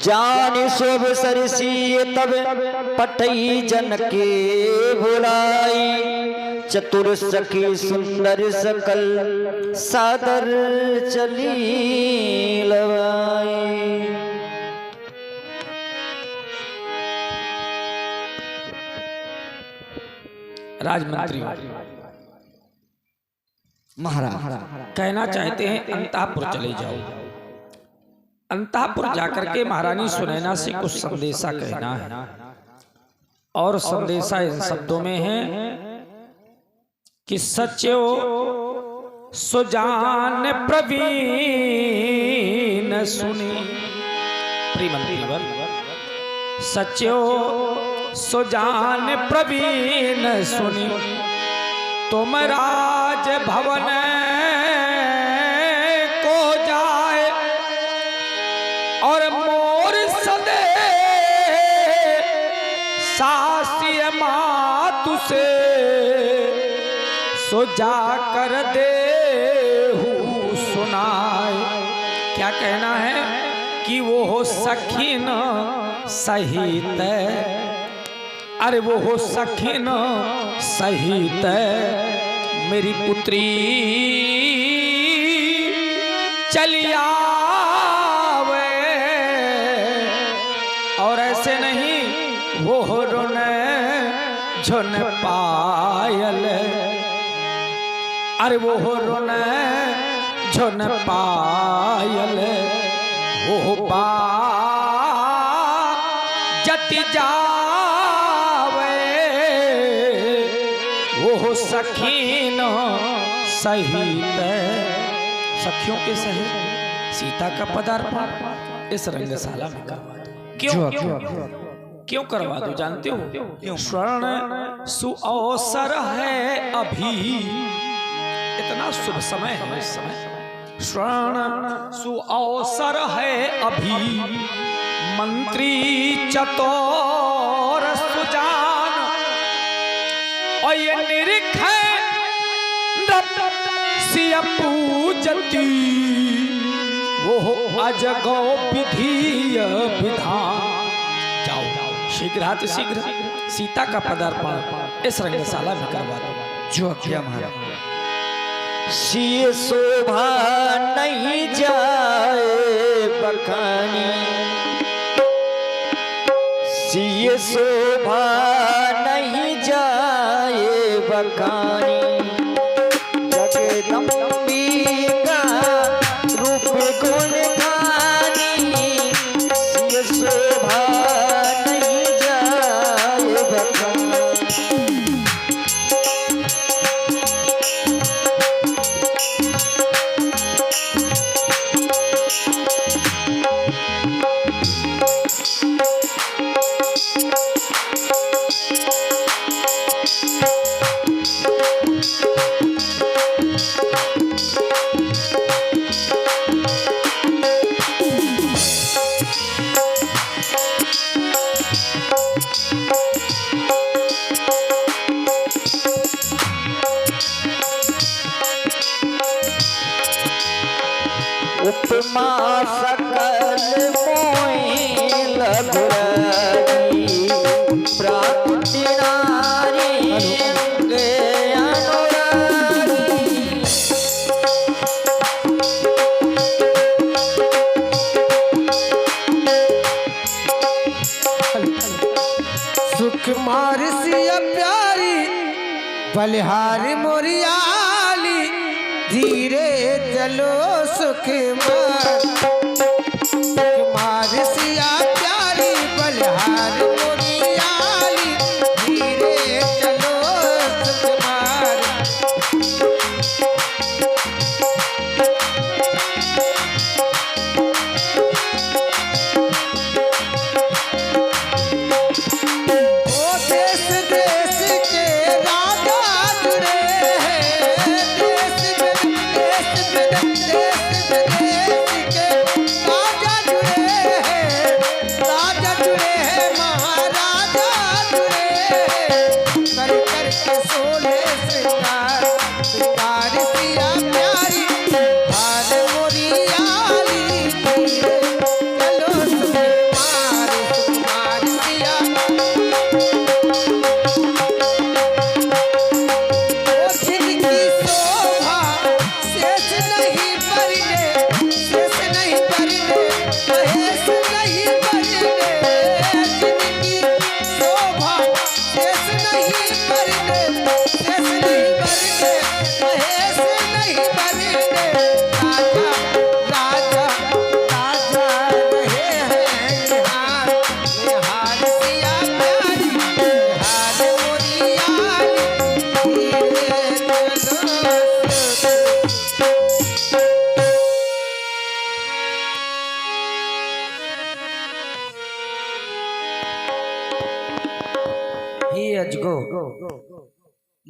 जान शोभ सरसी तब पटई जन के भुलाई। चतुर सखी सुंदर सकल सादर चली लवाई। राजमंत्री महाराज कहना चाहते हैं अंतःपुर चले जाओ। अंतःपुर जाकर के महारानी सुनैना से कुछ संदेशा कहना है और संदेशा इन शब्दों में है कि सच्चो सुजान प्रवीण सुनी। प्रियमंत्री सच्चो सुजान प्रवीण सुनी तुम राज भवन को जाए और मोर सदे सासी मातु से सो जा कर दे सुनाए। क्या कहना है कि वो हो सखीन सहित, अरे वो हो सखीन सहित मेरी पुत्री चलिया और ऐसे नहीं वो हो रोने झुन पायल, अरे वो हो रोने झुन पायल वो बा जति जावे वो हो सखीन सहित। सखियों के सहित सीता का पदार्पण इस रंगशाला में करवा दो। क्यों करवा दो जानते हो? स्वर्ण सुअवसर है अभी, इतना शुभ समय है इस समय। स्वर्ण सुअवसर है अभी मंत्री चतुर सुजान और ये निरीख सिया पूजती वो अजगो विधि विधान। जाओ शीघ्र शीघ्र सीता का पदार्पण इस रंगशाला में करवा दो। जो क्या महाराज सिय शोभा नहीं जाए बखानी, सिय शोभा नहीं जाए बखानी। जगदम्बिका रूप गुण गानी, सिय शोभा नहीं जाए बखानी। उपमा सकल मोहि लघुरानी, प्राप्ति नारी गे अनुरागी। सुकुमार सिया प्यारी बलिहारी मोरियाली, धीरे चलो सुकुमार सिया प्यारी बलिहारी मोरियाली, धीरे चलो सुकुमार। देश देश के राजा जुड़े हैं, देश में चलो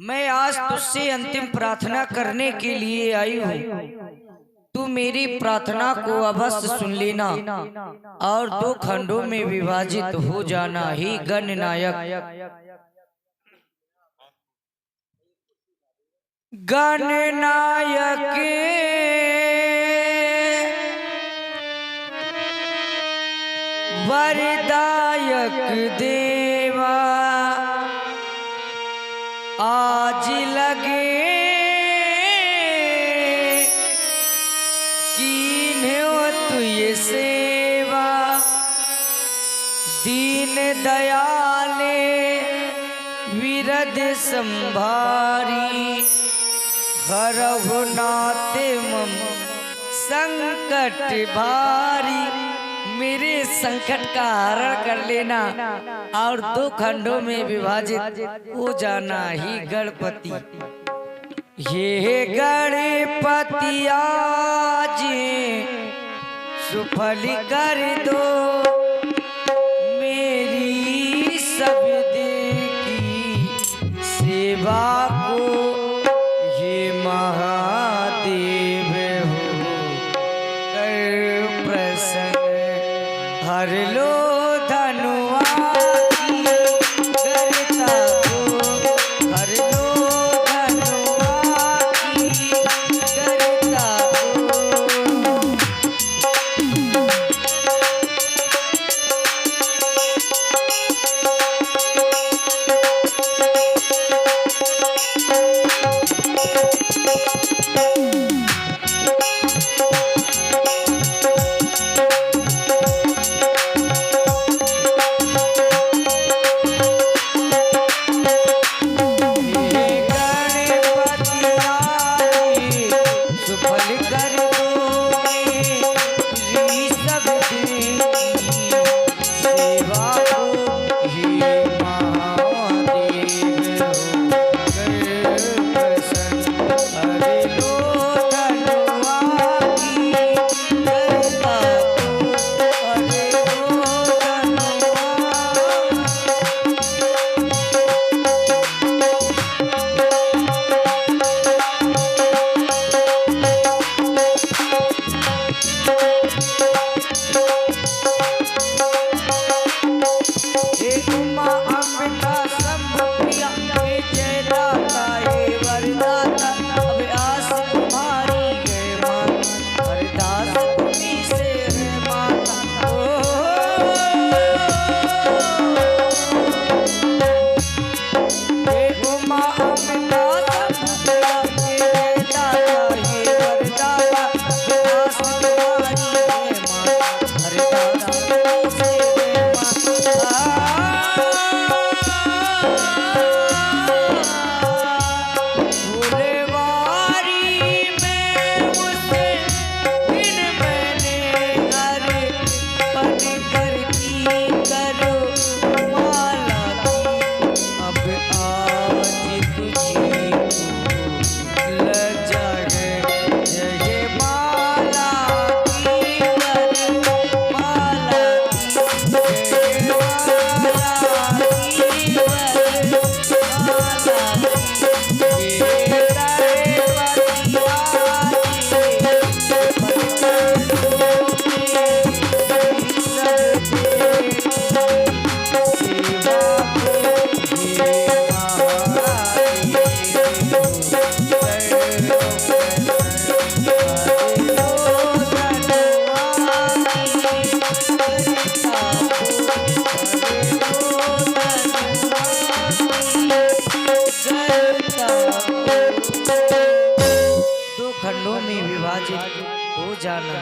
मैं आज तुझसे अंतिम प्रार्थना करने के लिए आई हूँ। तू मेरी प्रार्थना को अवश्य सुन लेना और 2 खंडों में विभाजित हो जाना ही गणनायक। गणनायक वरदायक देवा आज लगे तू ये सेवा दीन दयाले विरद संभारी हरहु नाते मम संकट भारी। मेरे संकट का हरण कर लेना और 2 खंडों में विभाजित हो जाना ही गणपति। ये गणपति आज सुफल कर दो मेरी सब की सेवा को। ये महादेव हो कर प्रसन्न हर लो धनुआ की करता को हर लो धनुआ की करता को। हो जाना।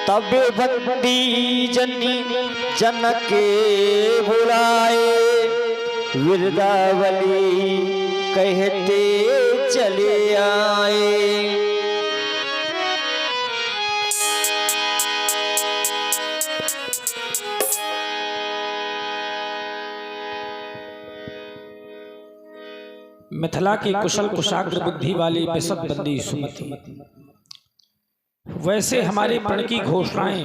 तब बंदी जनी जनक बुलाए, विरदावली कहते चले आए। मिथिला की कुशल कुशाग्र बुद्धि वाली बिसत बंदी सुमति, वैसे हमारे प्रण की घोषणाएं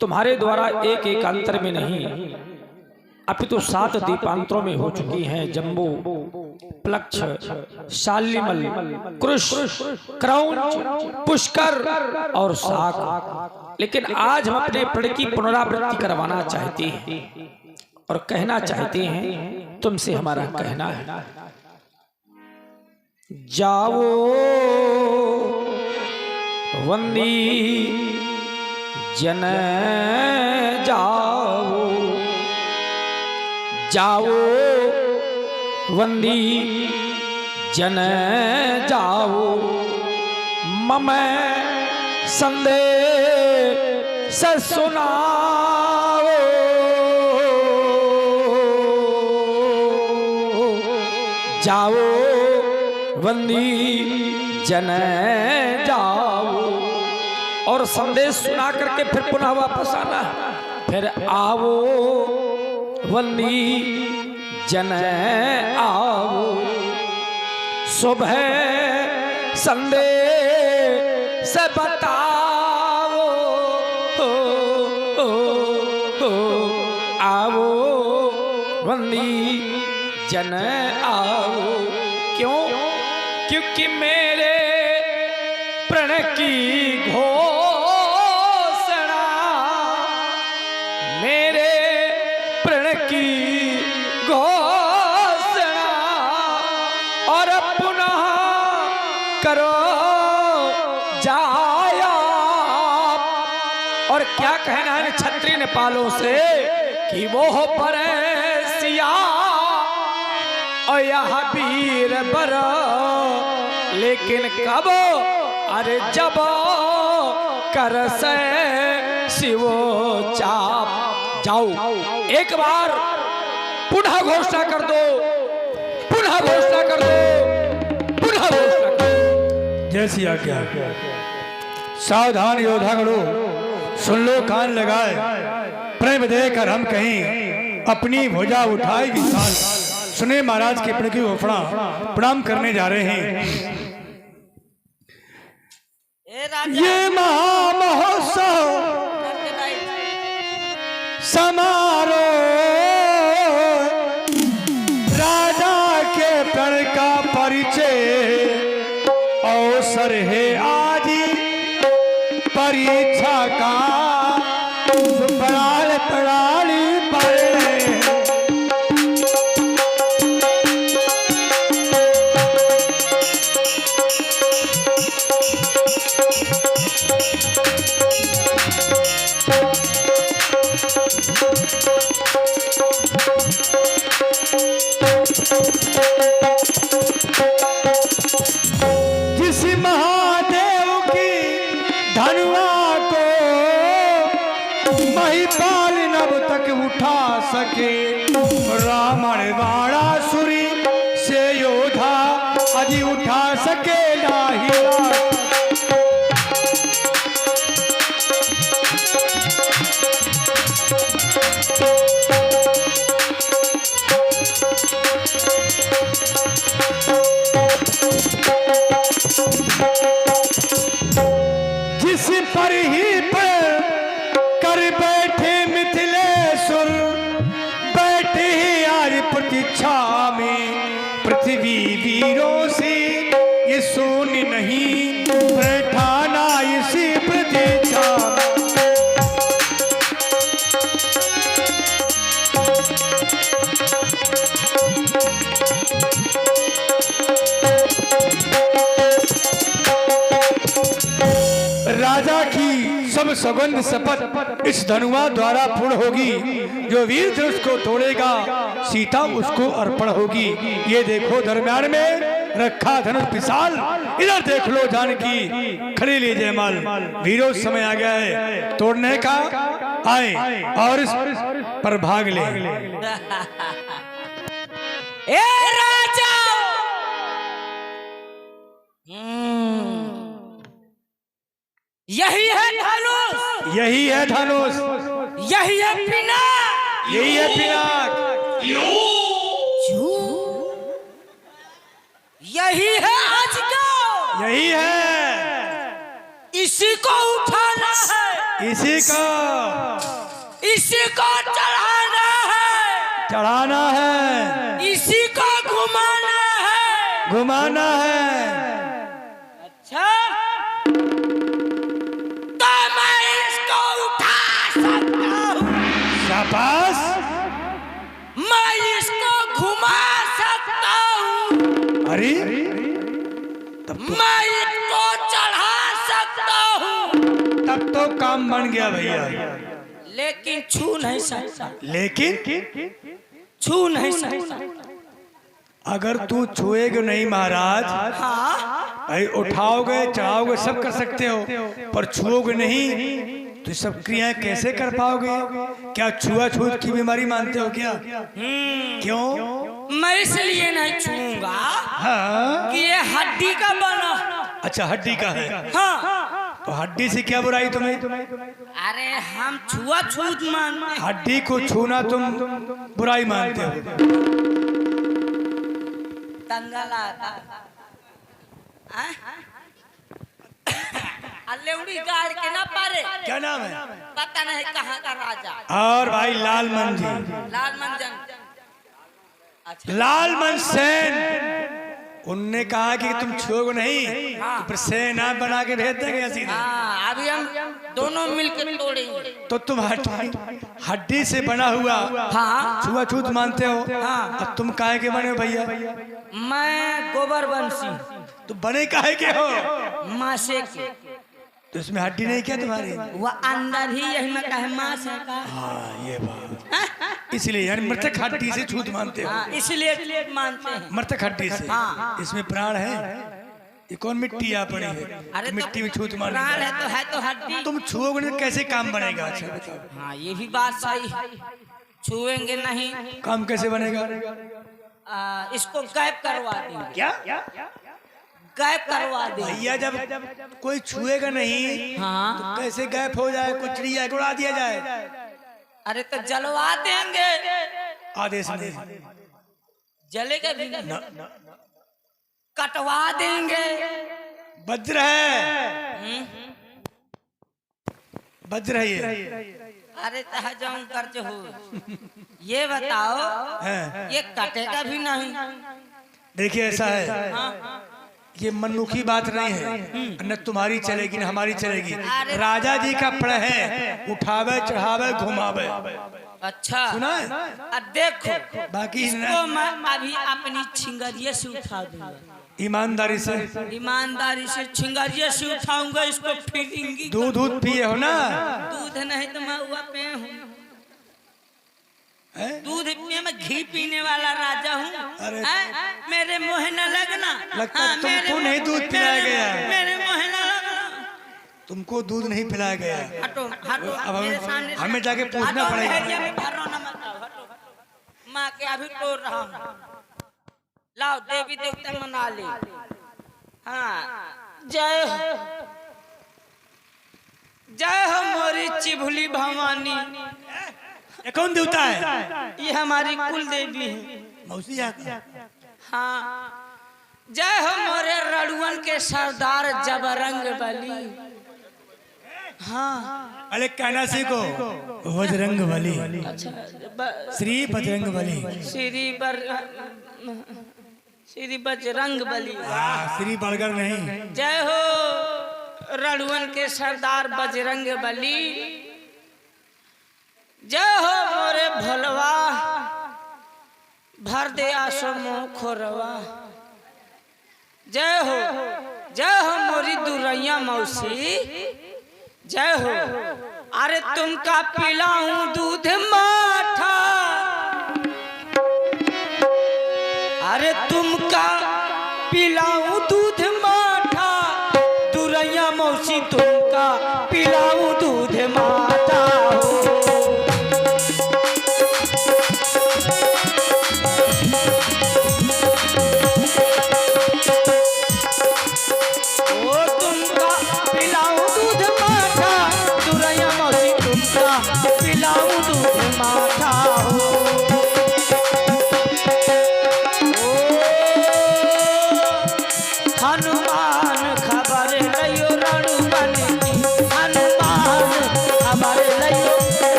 तुम्हारे द्वारा एक एकांतर में नहीं अपितु 7 दीपांतरों में हो चुकी हैं। जम्बू, प्लक्ष, शालिमल, कृश, क्रौंच, पुष्कर और शाक। लेकिन आज हम अपने प्रण की पुनरावृत्ति करवाना चाहते हैं और कहना चाहते हैं, तुमसे हमारा कहना है, जाओ वंदी जन जाओ, जाओ वंदी जन जाओ, मम संदेश सुनाओ। जाओ वंदी जन जाओ और संदेश सुना करके फिर पुनः वापस आना। फिर आओ वंदी जन आओ, सुबह संदेश बताओ। आओ वंदी जन आओ। क्यों? क्योंकि मेरे प्रण की घोषणा, मेरे प्रण की घोषणा और पुनः करो जाया। और क्या कहना है क्षत्रिय नेपालों से कि वो हो परसिया और यह वीर बर, लेकिन कब? अरे जब कर से शिवो चाप। जाओ एक बार पुनः घोषणा कर दो, पुनः घोषणा कर दो, पुनः घोषणा कर दो। जैसी आज्ञा। सावधान योद्धागणों, सुन लो कान लगाए, प्रेम देकर हम कहीं अपनी भुजा उठाए विशाल। सुने महाराज के प्रण की घोषणा प्रणाम करने जा रहे हैं। ये महामहोत्सव समारोह राजा के प्रण का परिचय अवसर है आज परीक्षा का। सुपराल प्रणाली पढ़ रहे हैं। जिस महादेव की धनुआ को महिपाल नभ तक उठा सके, रावण बाणासुरी से योद्धा अजी उठा सके नाही। जिस पर ही पर कर बैठे मिथिलेश्वर, बैठे ही आज प्रतीक्षा में पृथ्वी वीरों से ये सोन नहीं बैठाना इसी प्रतीक्षा। राजा की सब सौगंध शपथ इस धनुआ द्वारा पूर्ण होगी। जो वीर धनुष को तोड़ेगा सीता उसको अर्पण होगी। ये देखो दरम्यान में रखा धनुष विशाल, इधर देख लो जानकी खड़ी ली जयमाल। वीरों समय आ गया है तोड़ने का, आए और इस पर भाग ले। ए राजा, यही है धनुष, यही है धनुष, यही है पिनाक, यही है पिनाक, यही है अजगर, यही है। इसी को उठाना है। इसी का इसी को चढ़ाना है, चढ़ाना है, इसी को घुमाना है। घुमाना है। अच्छा, तो मैं इसको उठा सकता हूँ, शाबाश। मैं इसको घुमा सकता हूँ, अरे मैं इसको चढ़ा सकता हूँ। तब तो काम बन गया भैया। लेकिन छू नहीं सकता, लेकिन छू नहीं सकता। अगर तू छुएगे नहीं महाराज, हाँ, भाई उठाओगे चढ़ाओगे सब कर सकते हो, पर छुओगे नहीं तो सब क्रियाएं कैसे कर पाओगे? क्या छुआछूत की बीमारी मानते हो क्या? क्यों? मैं इसलिए नहीं छूऊंगा हाँ। कि ये हड्डी का बना। अच्छा, हड्डी का है। हाँ, तो हड्डी से क्या बुराई तुम्हें? अरे हम छुआछूत मानते हैं। हड्डी को छूना तुम बुराई मानते हो। दंगल आता अल्लेउड़ी गाड़ के ना पारे। क्या नाम है? पता नहीं कहाँ का राजा। और भाई लालमन जी, लालमन जंग। अच्छा, लालमन सेन, उनने कहा कि तुम छुओगे नहीं तो फिर सेना बना के भेज देंगे सीधे। हाँ, अभी हम दोनों मिलकर तोड़ेंगे। तो तुम हड्डी से बना हुआ हाँ, छुआछूत मानते हो। हाँ। अब तुम काहे के बने हो भैया? मैं गोबर बंसी तो बने काहे के हो? मासे के। तो इसमें हड्डी नहीं क्या तुम्हारी? वह अंदर ही यही में कहे मास है का। हाँ, ये बात। इसलिए यानी मृतक हड्डी से छूत मानते हो। हाँ, इसलिए मानते हैं। मृतक हड्डी से। हाँ। इसमें प्राण है। ये कौन मिट्टी आ पड़ी है? अरे तो मिट्टी में छूत मारने प्राण का। है तो हड्डी। तुम छुओगे नहीं कैसे काम बनेगा? अच्छा बताओ। हाँ, ये भी बात सही। छुएंगे नहीं, काम कैसे बनेगा? इसको गायब करवा देंगे। क्या? गायब करवा देंगे। भैया जब कोई छुएगा नहीं हाँ, तो कैसे गायब हो जाए? कुछ चिड़िया उड़ा दिया जाए? अरे तो जलवा देंगे। आदेश नहीं। जलेगा भी नहीं, कटवा देंगे। वज्र है, वज्र है ये। अरे तह जाऊं कर्ज हो। ये बताओ, हैं। ये कटेगा भी नहीं। देखिए ऐसा है, हाँ, ये मनुखी बात नहीं है। न तुम्हारी चलेगी न हमारी चलेगी। अरे राजा जी का प्रण है, उठावे चढ़ावे घुमावे। अच्छा सुना है? देखो, बाकी इसको मैं अभी अपनी छिंगरिये से उठा दूंगा। ईमानदारी से, ईमानदारी से छिंगरिये से उठाऊंगा इसको। फिरेंगी दूध दूध पिए हो ना? दूध नहीं तो मैं हुआ पे हूँ। दूध पिए, मैं घी पीने वाला राजा हूँ। अरे मेरे मुँह न लगना। लगता हाँ, तुमको मेरे नहीं दूध पिलाया गया। मेरे मुँह न लगना। तुमको दूध नहीं पिलाया गया। हटो हटो, अब मेरे सामने से। हमें जाके पूछना हटो, पड़ेगा। भैया, मैं भर रहा हूं, ना मत आओ, हटो। माँ के अभी तोड़ रहा हूँ। लाओ, देवी देवता मना ले। हाँ, जय हो, जय हो मोरी चिभुली भवानी। ये कौन देवता है? ये हमारी कुल देवी है। मौसी आता। हाँ, जय हो मोरे रड़ुअन के सरदार जबरंग बली। हाँ, अरे कहना सीखो, बजरंग बली। अच्छा, श्री बजरंग बली। श्री बजरंग बली। श्री बर्गर नहीं। जय हो रड़ुअन के सरदार बजरंग बली। जय हो मोरे भोलवा, भर दे आसो मोह खोरवा। जय हो मोरी दुरैया मौसी। जय हो, अरे तुमका पिलाऊं दूध माठा। अरे तुमका पिलाऊं दूध माठा। दुरैया मौसी तुमका पिलाऊं दूध माठा। पिलाऊं दूध माठा हो।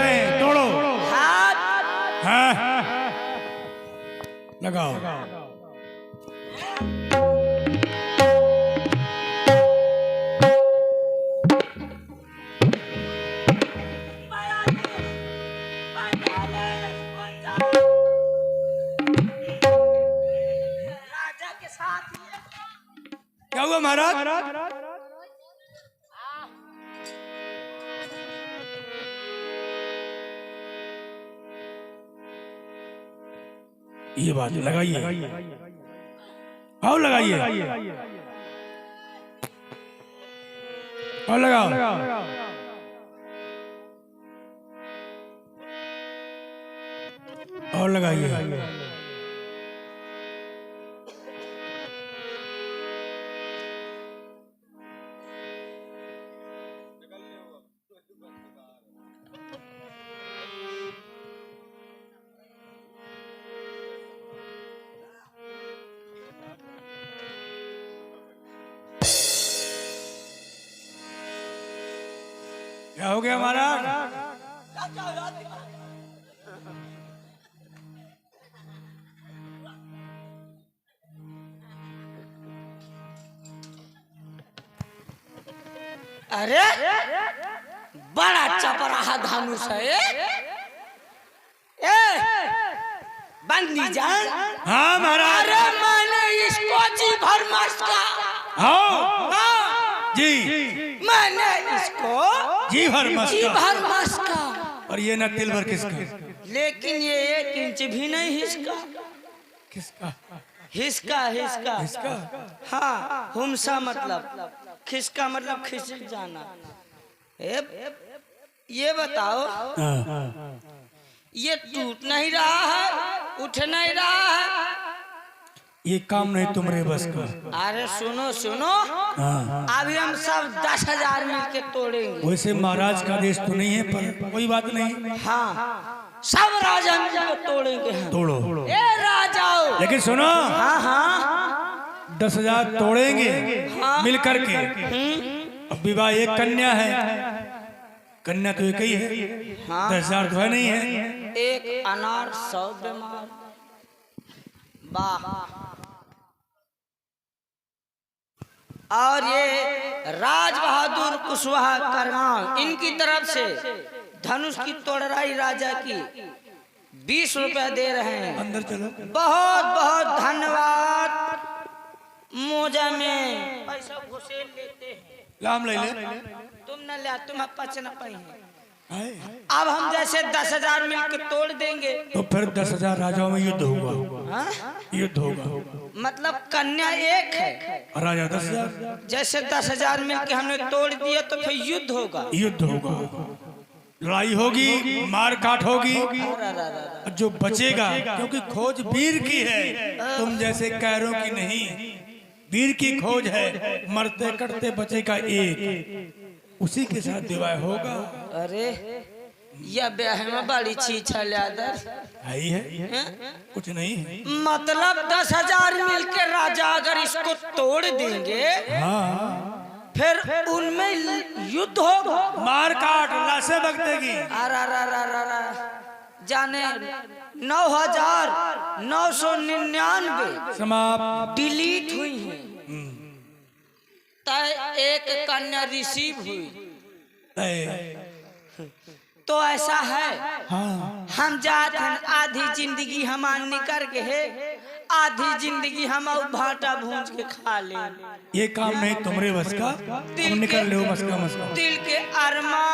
रहे हैं, तोड़ो। हाथ हाँ लगाओ। राजा के साथ क्या हुआ महाराज? ये बात लगाइए, आओ लगाइए, और लगाओ। और लगाइए। क्या हो गया महाराज? अरे बड़ा चपराहा धनुष है ए बंदी जान। हाँ महाराज। अरे मैंने इसको जी भर मस्का। हाँ जी, मैंने इसको जी भर जी मस्का। भर मस्का। और ये न तिल भर किसका? लेकिन ये 1 इंच भी नहीं हिसका। किसका? हिसका हिसका किसका? हाँ हुमसा मतलब खिसका मतलब खिसक जाना। ये बताओ हाँ। ये टूट नहीं रहा है, उठ नहीं रहा है। ये काम नहीं तुम्हारे बस का। अरे सुनो सुनो, हाँ। अभी हम सब 10,000 मिलके तोड़ेंगे। वैसे महाराज का देश तो नहीं है, पर कोई बात नहीं। हाँ सब राजा मिलकर तोड़ेंगे हम। तोड़ो। ए राजाओ। लेकिन सुनो, हाँ हाँ 10,000 तोड़ेंगे मिल करके। अब विवाह एक कन्या है, कन्या तो एक ही है। हाँ। 10,000 तो है नहीं है। एक अनार 100 बीमार। वाह। और ये राज बहादुर कुशवाहा करगांव, इनकी तरफ से धनुष की तोड़राई राजा की 20 रुपए दे रहे हैं। अंदर चलो। बहुत बहुत धन्यवाद। मोजा में पैसा घुसेल लेते हैं। लाम ले ले। तुम न लिया, तुम पच न पाई। हाय। अब हम जैसे 10,000 मिलकर तोड़ देंगे तो फिर 10,000 राजाओं में युद्ध होगा। हाँ? युद्ध होगा। मतलब कन्या एक है, और राजा 10,000। जैसे 10,000 मिलके हमने तोड़ दिया तो फिर युद्ध होगा। युद्ध होगा, लड़ाई होगी, मार काट होगी। जो बचेगा, क्योंकि खोज वीर की है, तुम जैसे कैरों की नहीं। वीर की खोज है, मरते कटते बचेगा एक, उसी के साथ विवाह होगा। अरे यह ब्याह में बड़ी चीज है ल्यादर। है कुछ नहीं है। मतलब 10,000 मिलके राजा अगर इसको तोड़ देंगे, हाँ, फिर उनमें युद्ध होगा, मार काट लाशें बगतेगी। जाने 9,999 समाप्त। डिलीट हुई हैं, तय एक कन्या रिसीव हुई। तो ऐसा है, हाँ। हम जाते हैं, आधी जिंदगी हमार निकल के है, आधी जिंदगी हम भाटा भूंज के खा ले। ये काम नहीं तुम्हारे बस का, तुम निकल लो मस्का मस्का। दिल के अरमा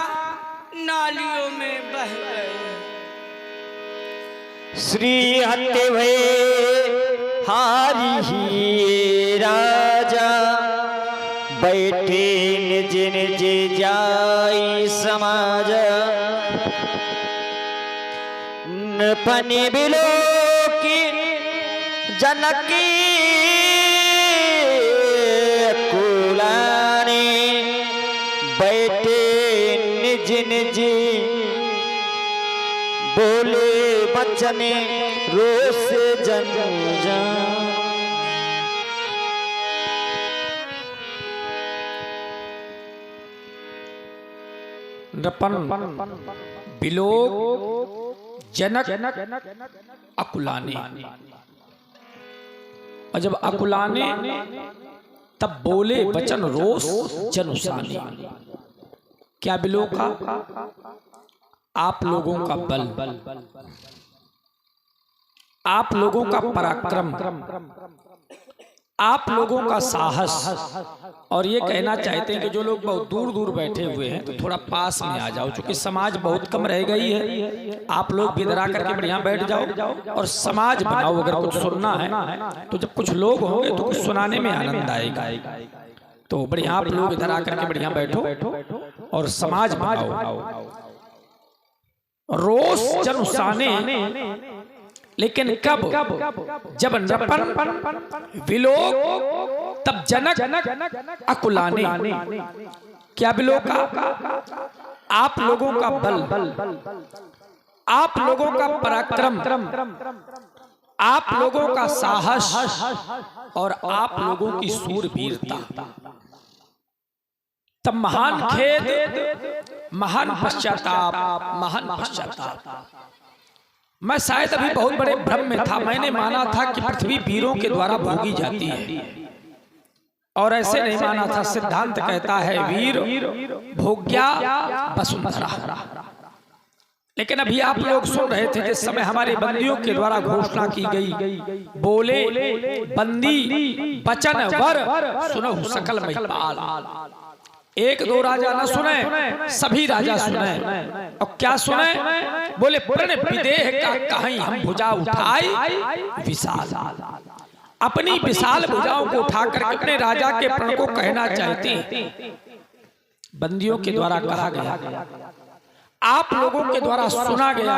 नालियों में बह गए। श्री हत्ते भये हारी ही राजा, बैठे निज निज जाई समाज। नृपनि बिलो की जनकी कुलाने, बैठे निज निज बोले बचने रोस जन जन। नृपन बिलोक जनक अकुलाने। और जब अकुलाने तब बोले वचन रोष जनुसाने। क्या बिलोका? आप लोगों का बल, आप लोगों का पराक्रम, आप लोगों का साहस। और ये कहना चाहते हैं कि जो लोग बहुत दूर दूर बैठे हुए हैं तो थोड़ा पास में आ जाओ, क्योंकि समाज बहुत कम रह गई है। आप लोग भी इधर आकर के बढ़िया बैठ जाओ और समाज बनाओ। अगर कुछ सुनना है तो जब कुछ लोग होंगे तो कुछ सुनाने में आनंद आएगा। तो बढ़िया आप लोग इधर आकर के बढ़िया बैठो और समाज बनाओ। रोष जनुसाने, लेकिन कब? जब नपन विलोक तब जनक अकुलाने। क्या बिलोका? आप लोगों का बल, आप लोगों का पराक्रम, आप लोगों का साहस और आप लोगों की सूरवीरता। तब महान खेद, महान पश्चाताप, महान पश्चाताप। मैं शायद अभी बहुत बड़े भ्रम में था। मैंने माना था कि पृथ्वी वीरों के द्वारा भोगी जाती है, और ऐसे नहीं माना था। सिद्धांत कहता है वीर भोग्या वसुंधरा। लेकिन अभी आप लोग सुन रहे थे जिस समय हमारे बंदियों के द्वारा घोषणा की गई, बोले बंदी बचन वर सुनहु सकल महिपाल। एक दो राजा न सुने, सभी राजा सुने। और क्या सुने? बोले प्रण विदेह का कहीं हम भुजा उठाई विशाल। अपनी विशाल भुजाओं को उठाकर अपने राजा के प्रण को कहना चाहती बंदियों के द्वारा कहा गया, आप लोगों के द्वारा सुना गया।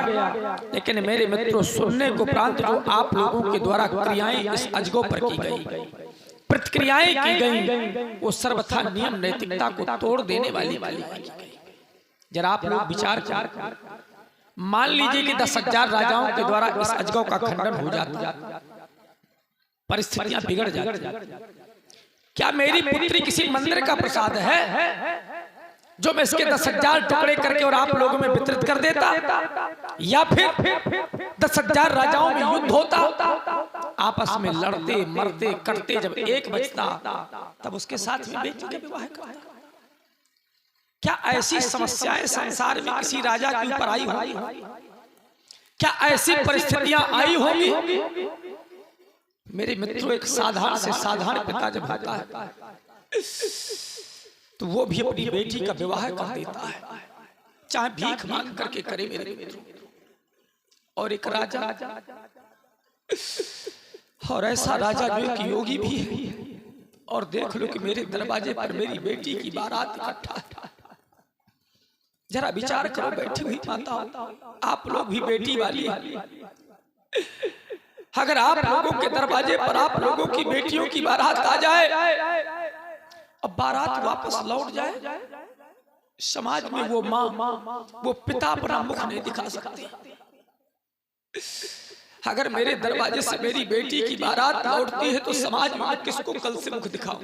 लेकिन मेरे मित्रों, सुनने को उपरांत जो आप लोगों के द्वारा क्रियाएं इस अजगों पर की गई, प्रतिक्रियाएं की गई, वो सर्वथा नियम नैतिकता को तोड़ देने वाली की गई। जरा आप लोग विचार कर, मान लीजिए कि 10,000 राजाओं के द्वारा इस अजगौ का खंडन हो जाता, परिस्थितियां बिगड़ जाती। क्या मेरी पुत्री किसी मंदिर का प्रसाद है जो मैं इसके 10,000 टुकड़े करके और आप लोगों में वितरित कर देता? या फिर 10,000 राजाओं में युद्ध होता, आपस में लड़ते मरते करते, जब एक बचता तब उसके साथ में बेटी का विवाह करता? क्या ऐसी समस्याएं संसार में किसी राजा के ऊपर आई होगी? क्या ऐसी परिस्थितियां आई होगी? मेरे मित्रों, एक साधारण से साधारण पिता जब होता है तो वो भी अपनी बेटी का विवाह कर देता है, चाहे भीख मांग करके करे मेरे मित्रों। और एक राजा, और ऐसा राजा जो एक योगी भी है, और देख लो कि मेरे दरवाजे पर मेरी बेटी की बारात इकट्ठा। जरा विचार करो बैठी हुई माता, आप लोग भी बेटी वाली। अगर आप लोगों के दरवाजे पर आप लोगों की बेटियों की बारात आ जाए, अब बारात वापस लौट जाए, समाज में वो माँ वो पिता अपना मुख नहीं दिखा सकते। अगर मेरे दरवाजे से मेरी बेटी की बारात लौटती है तो समाज में किसको कल से मुख दिखाऊं?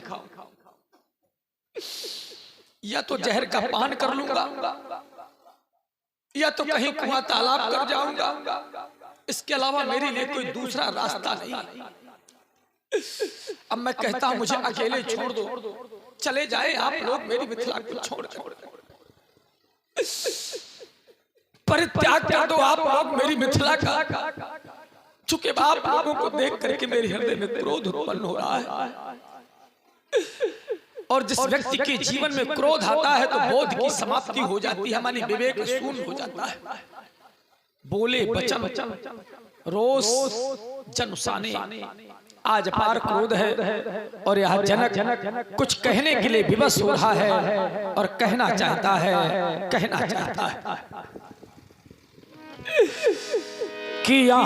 या तो जहर का पान कर लूंगा, या तो कहीं कुआं तालाब कर जाऊंगा। इसके अलावा मेरे लिए कोई दूसरा रास्ता नहीं। अब मैं कहता हूं मुझे अकेले छोड़ दो, चले जाए आप लोग मेरी मिथिला को छोड़। परित्याग कर दो आप लोग मेरी मिथिला का। चूंकि आप लोगों को देख करके मेरे हृदय में क्रोध उत्पन्न हो रहा है, और जिस व्यक्ति के जीवन में क्रोध आता है तो बोध की समाप्ति हो जाती है, हमारी विवेक शून्य हो जाता है। बोले वचन रोष जनुसाने। आज अपार क्रोध है और यह जनक कुछ कहने के लिए विवश हो रहा है और कहना चाहता है कि यहाँ